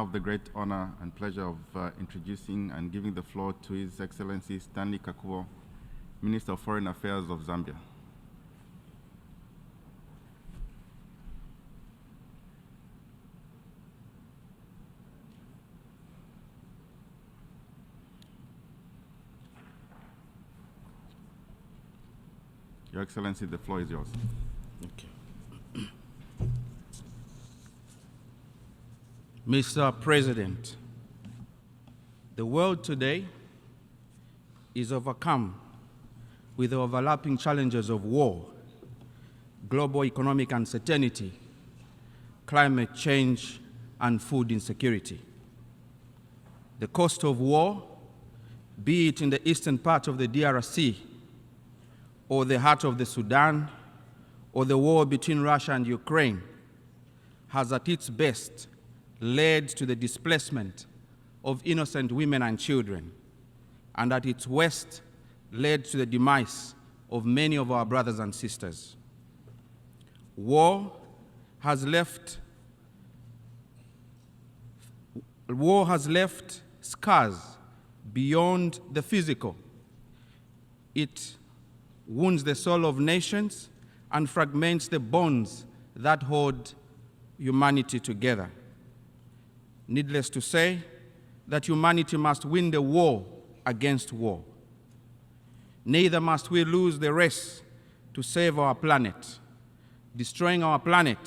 have the great honor and pleasure of introducing and giving the floor to His Excellency Stanley Kakubo, Minister of Foreign Affairs of Zambia. Your Excellency, the floor is yours. Okay. Mr. President, the world today is overcome with the overlapping challenges of war, global economic uncertainty, climate change, and food insecurity. The cost of war, be it in the eastern part of the DRC, or the heart of the Sudan, or the war between Russia and Ukraine, has at its best led to the displacement of innocent women and children, and at its worst led to the demise of many of our brothers and sisters. War has left scars beyond the physical. It wounds the soul of nations and fragments the bonds that hold humanity together. Needless to say, that humanity must win the war against war. Neither must we lose the race to save our planet. Destroying our planet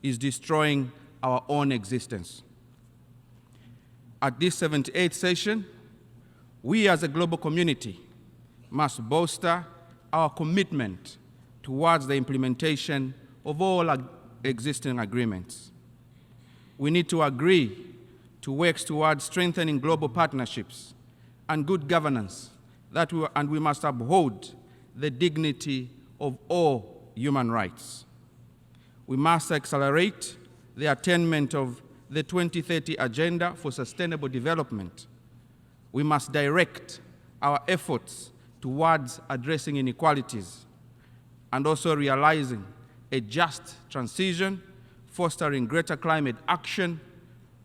is destroying our own existence. At this 78th session, we as a global community must bolster our commitment towards the implementation of all existing agreements. We need to agree to work towards strengthening global partnerships and good governance, and we must uphold the dignity of all human rights. We must accelerate the attainment of the 2030 Agenda for Sustainable Development. We must direct our efforts towards addressing inequalities and also realizing a just transition, fostering greater climate action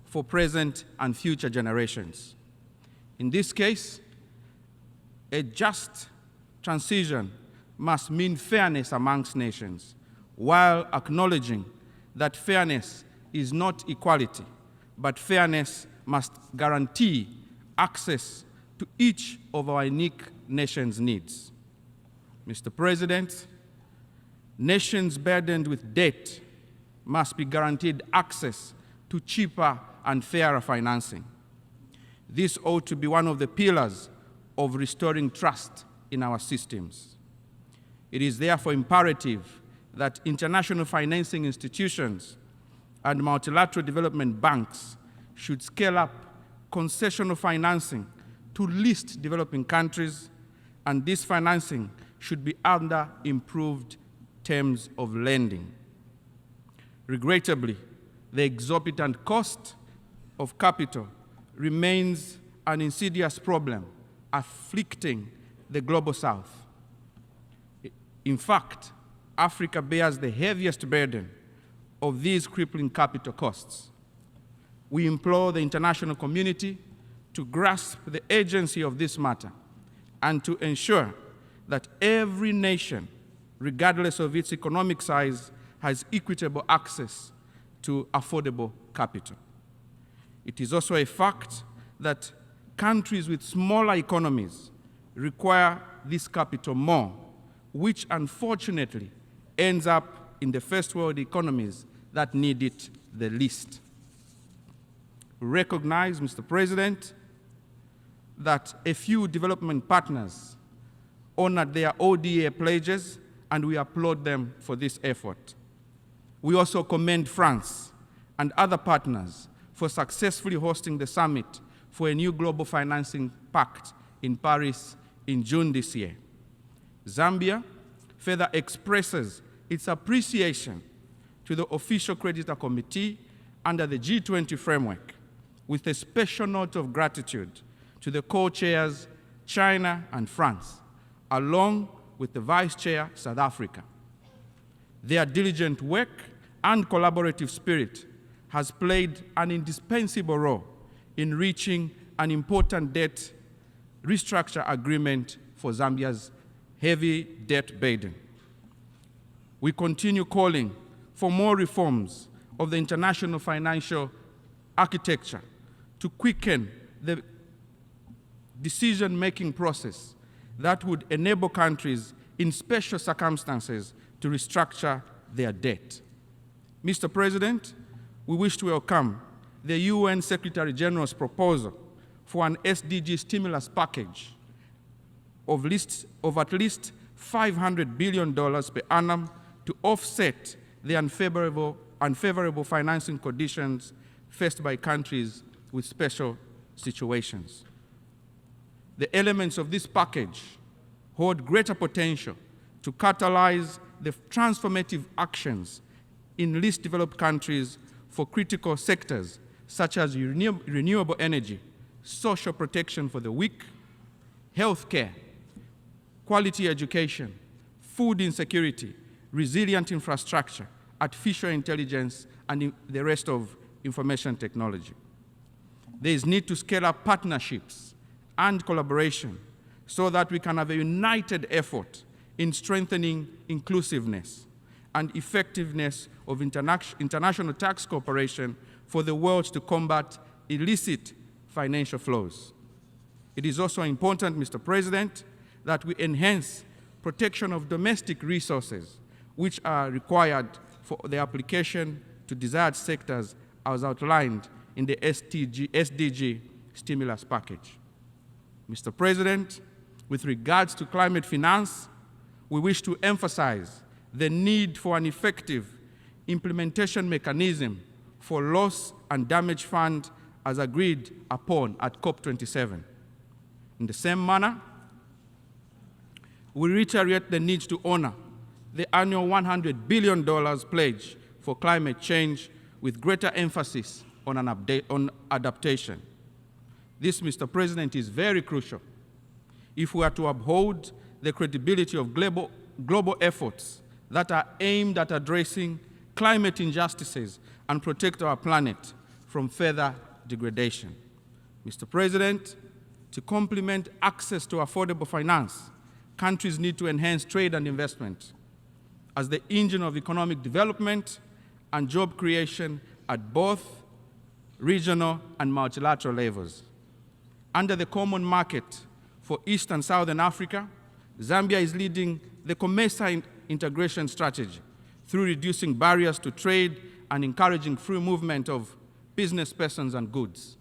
for present and future generations. In this case, a just transition must mean fairness amongst nations, while acknowledging that fairness is not equality, but fairness must guarantee access to each of our unique nations' needs. Mr. President, nations burdened with debt must be guaranteed access to cheaper and fairer financing. This ought to be one of the pillars of restoring trust in our systems. It is therefore imperative that international financing institutions and multilateral development banks should scale up concessional financing to least developing countries, and this financing should be under improved terms of lending. Regrettably, the exorbitant cost of capital remains an insidious problem afflicting the global South. In fact, Africa bears the heaviest burden of these crippling capital costs. We implore the international community to grasp the urgency of this matter and to ensure that every nation, regardless of its economic size, has equitable access to affordable capital. It is also a fact that countries with smaller economies require this capital more, which unfortunately ends up in the first world economies that need it the least. We recognize, Mr. President, that a few development partners honored their ODA pledges, and we applaud them for this effort. We also commend France and other partners for successfully hosting the summit for a new global financing pact in Paris in June this year. Zambia further expresses its appreciation to the Official Creditor Committee under the G20 framework, with a special note of gratitude to the co-chairs, China and France, along with the Vice Chair, South Africa. Their diligent work and collaborative spirit has played an indispensable role in reaching an important debt restructure agreement for Zambia's heavy debt burden. We continue calling for more reforms of the international financial architecture to quicken the decision-making process that would enable countries in special circumstances to restructure their debt. Mr. President, we wish to welcome the UN Secretary General's proposal for an SDG stimulus package of at least $500 billion per annum to offset the unfavorable financing conditions faced by countries with special situations. The elements of this package hold greater potential to catalyze the transformative actions in least developed countries for critical sectors such as renewable energy, social protection for the weak, healthcare, quality education, food insecurity, resilient infrastructure, artificial intelligence, and the rest of information technology. There is need to scale up partnerships and collaboration so that we can have a united effort in strengthening inclusiveness and effectiveness of international tax cooperation for the world to combat illicit financial flows. It is also important, Mr. President, that we enhance protection of domestic resources which are required for the application to desired sectors as outlined in the SDG stimulus package. Mr. President, with regards to climate finance, we wish to emphasize the need for an effective implementation mechanism for loss and damage fund as agreed upon at COP27. In the same manner, we reiterate the need to honor the annual $100 billion pledge for climate change with greater emphasis on adaptation. This, Mr. President, is very crucial if we are to uphold the credibility of global efforts that are aimed at addressing climate injustices and protect our planet from further degradation. Mr. President, to complement access to affordable finance, countries need to enhance trade and investment as the engine of economic development and job creation at both regional and multilateral levels. Under the Common Market for East and Southern Africa, Zambia is leading the COMESA integration strategy through reducing barriers to trade and encouraging free movement of business persons and goods.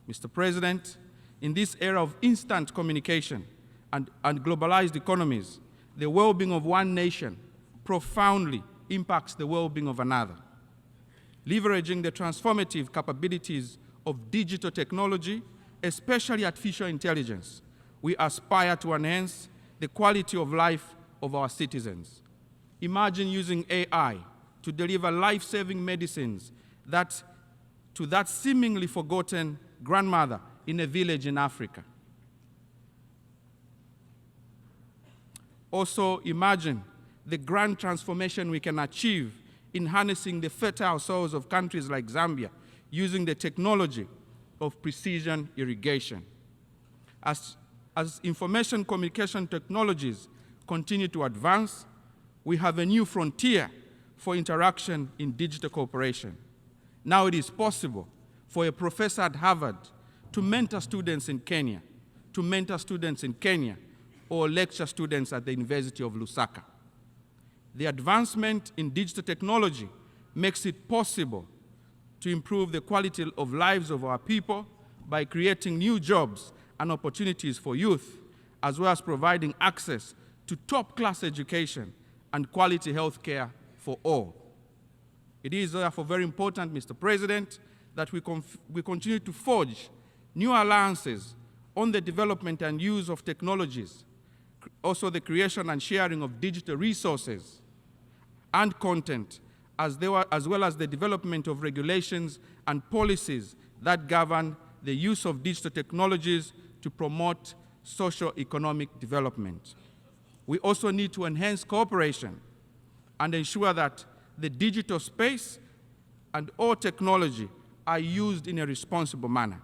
Mr. President, in this era of instant communication and globalized economies, the well-being of one nation profoundly impacts the well-being of another. Leveraging the transformative capabilities of digital technology, especially artificial intelligence, we aspire to enhance the quality of life of our citizens. Imagine using AI to deliver life-saving medicines to that seemingly forgotten grandmother in a village in Africa. Also, imagine the grand transformation we can achieve in harnessing the fertile soils of countries like Zambia using the technology of precision irrigation. As information communication technologies continue to advance, we have a new frontier for interaction in digital cooperation. Now it is possible for a professor at Harvard to mentor students in Kenya, or lecture students at the University of Lusaka. The advancement in digital technology makes it possible to improve the quality of lives of our people by creating new jobs and opportunities for youth, as well as providing access to top-class education and quality health care for all. It is therefore very important, Mr. President, that we continue to forge new alliances on the development and use of technologies, also the creation and sharing of digital resources and content, as well as the development of regulations and policies that govern the use of digital technologies to promote socio-economic development. We also need to enhance cooperation and ensure that the digital space and all technology are used in a responsible manner.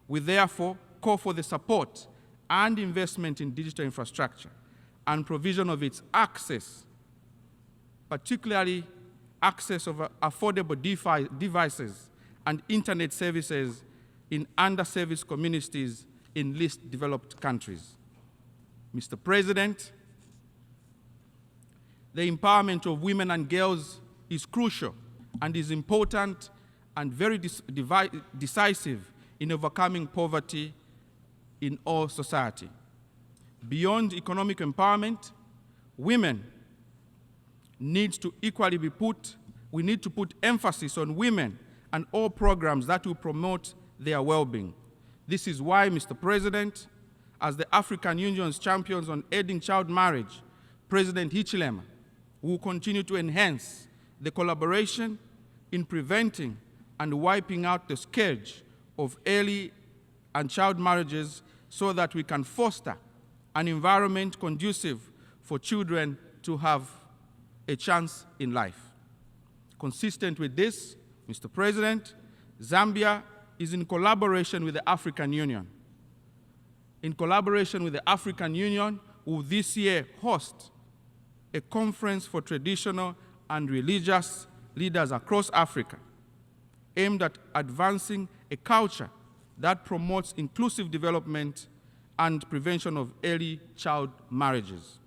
We therefore call for the support and investment in digital infrastructure and provision of its access, particularly access of affordable devices and internet services in underserviced communities in least developed countries. Mr. President, the empowerment of women and girls is crucial and is important and very decisive in overcoming poverty in all society. Beyond economic empowerment, women needs to equally be we need to put emphasis on women and all programs that will promote their well-being. This is why, Mr. President, as the African Union's champions on ending child marriage, President Hichilema will continue to enhance the collaboration in preventing and wiping out the scourge of early and child marriages so that we can foster an environment conducive for children to have a chance in life. Consistent with this, Mr. President, Zambia is in collaboration with the African Union. In collaboration with the African Union, will this year host a conference for traditional and religious leaders across Africa aimed at advancing a culture that promotes inclusive development and prevention of early child marriages.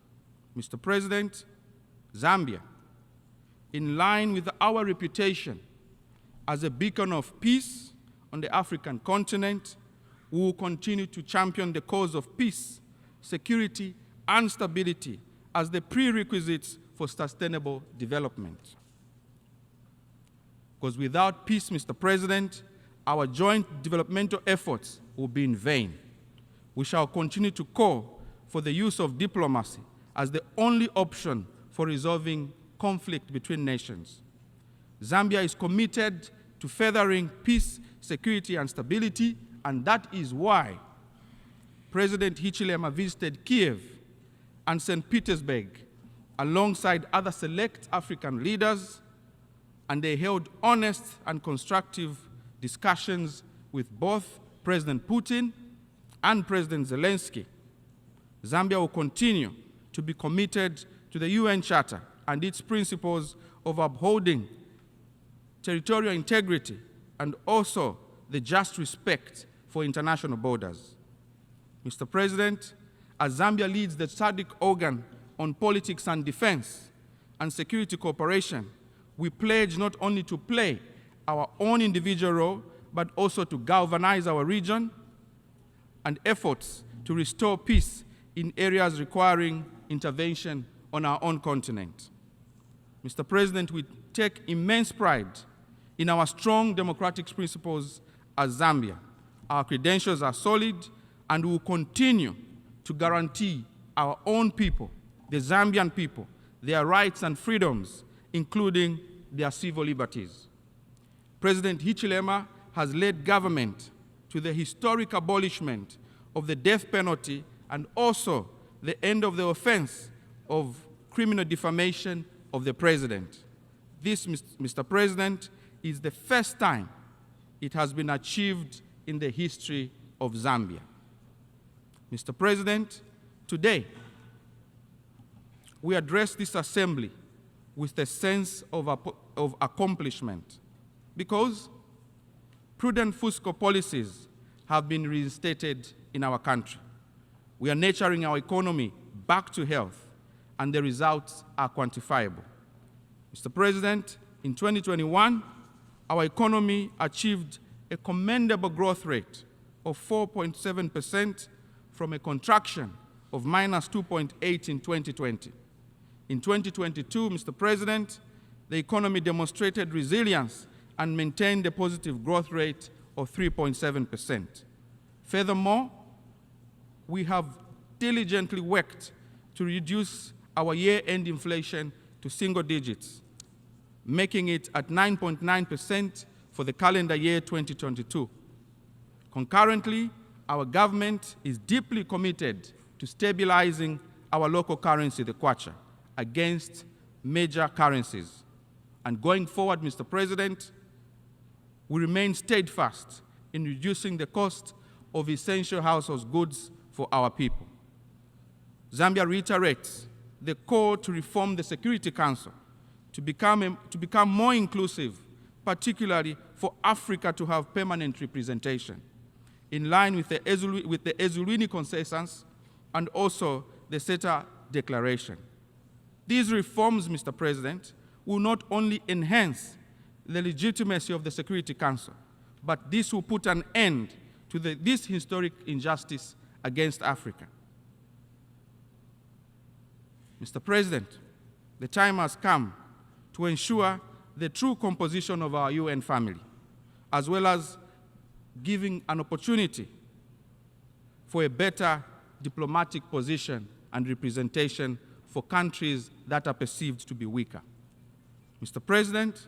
Mr. President, Zambia, in line with our reputation as a beacon of peace on the African continent, we will continue to champion the cause of peace, security, and stability as the prerequisites for sustainable development. Because without peace, Mr. President, our joint developmental efforts will be in vain. We shall continue to call for the use of diplomacy as the only option for resolving conflict between nations. Zambia is committed to furthering peace, security, and stability, and that is why President Hichilema visited Kiev and St. Petersburg alongside other select African leaders, and they held honest and constructive discussions with both President Putin and President Zelensky. Zambia will continue to be committed to the UN Charter and its principles of upholding territorial integrity and also the just respect for international borders. Mr. President, as Zambia leads the SADC organ on politics and defense and security cooperation, we pledge not only to play our own individual role, but also to galvanize our region and efforts to restore peace in areas requiring intervention on our own continent. Mr. President, we take immense pride in our strong democratic principles as Zambia. Our credentials are solid, and we will continue to guarantee our own people, the Zambian people, their rights and freedoms, including their civil liberties. President Hichilema has led government to the historic abolishment of the death penalty and also the end of the offense of criminal defamation of the president. This, Mr. President, is the first time it has been achieved in the history of Zambia. Mr. President, today, we address this assembly with a sense of accomplishment because prudent fiscal policies have been reinstated in our country. We are nurturing our economy back to health, and the results are quantifiable. Mr. President, in 2021, our economy achieved a commendable growth rate of 4.7% from a contraction of -2.8 in 2020. In 2022, Mr. President, the economy demonstrated resilience and maintained a positive growth rate of 3.7%. Furthermore, we have diligently worked to reduce our year-end inflation to single digits, making it at 9.9% for the calendar year 2022. Concurrently, our government is deeply committed to stabilizing our local currency, the kwacha, against major currencies. And going forward, Mr. President, we remain steadfast in reducing the cost of essential household goods for our people. Zambia reiterates the call to reform the Security Council to become more inclusive, particularly for Africa to have permanent representation, in line with the Ezulwini Consensus and also the CETA Declaration. These reforms, Mr. President, will not only enhance the legitimacy of the Security Council, but this will put an end to this historic injustice against Africa. Mr. President, the time has come to ensure the true composition of our UN family, as well as giving an opportunity for a better diplomatic position and representation for countries that are perceived to be weaker. Mr. President,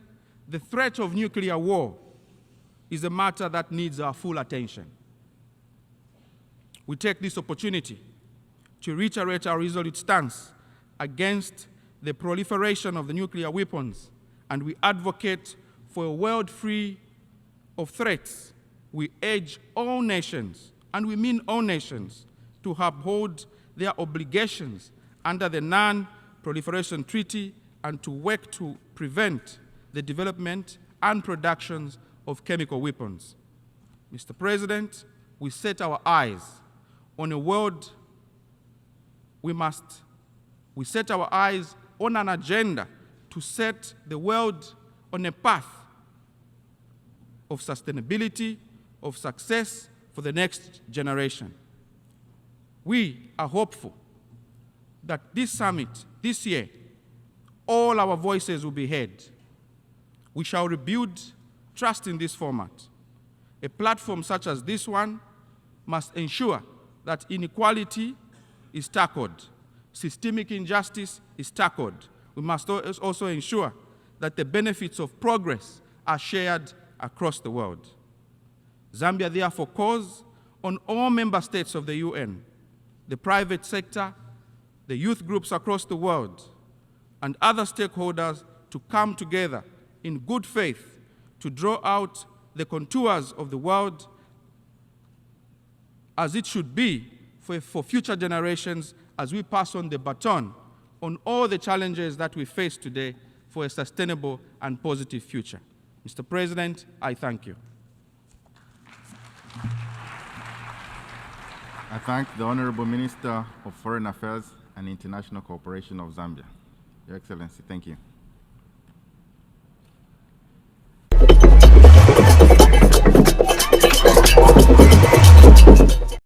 the threat of nuclear war is a matter that needs our full attention. We take this opportunity to reiterate our resolute stance against the proliferation of the nuclear weapons, and we advocate for a world free of threats. We urge all nations, and we mean all nations, to uphold their obligations under the Non-Proliferation Treaty and to work to prevent the development and productions of chemical weapons. Mr. President, we set our eyes on a world, we set our eyes on an agenda to set the world on a path of sustainability, of success for the next generation. We are hopeful that this summit, this year, all our voices will be heard. We shall rebuild trust in this format. A platform such as this one must ensure that inequality is tackled, systemic injustice is tackled. We must also ensure that the benefits of progress are shared across the world. Zambia therefore calls on all member states of the UN, the private sector, the youth groups across the world, and other stakeholders to come together in good faith to draw out the contours of the world as it should be for future generations as we pass on the baton on all the challenges that we face today for a sustainable and positive future. Mr. President, I thank you. I thank the Honorable Minister of Foreign Affairs and International Cooperation of Zambia. Your Excellency, thank you.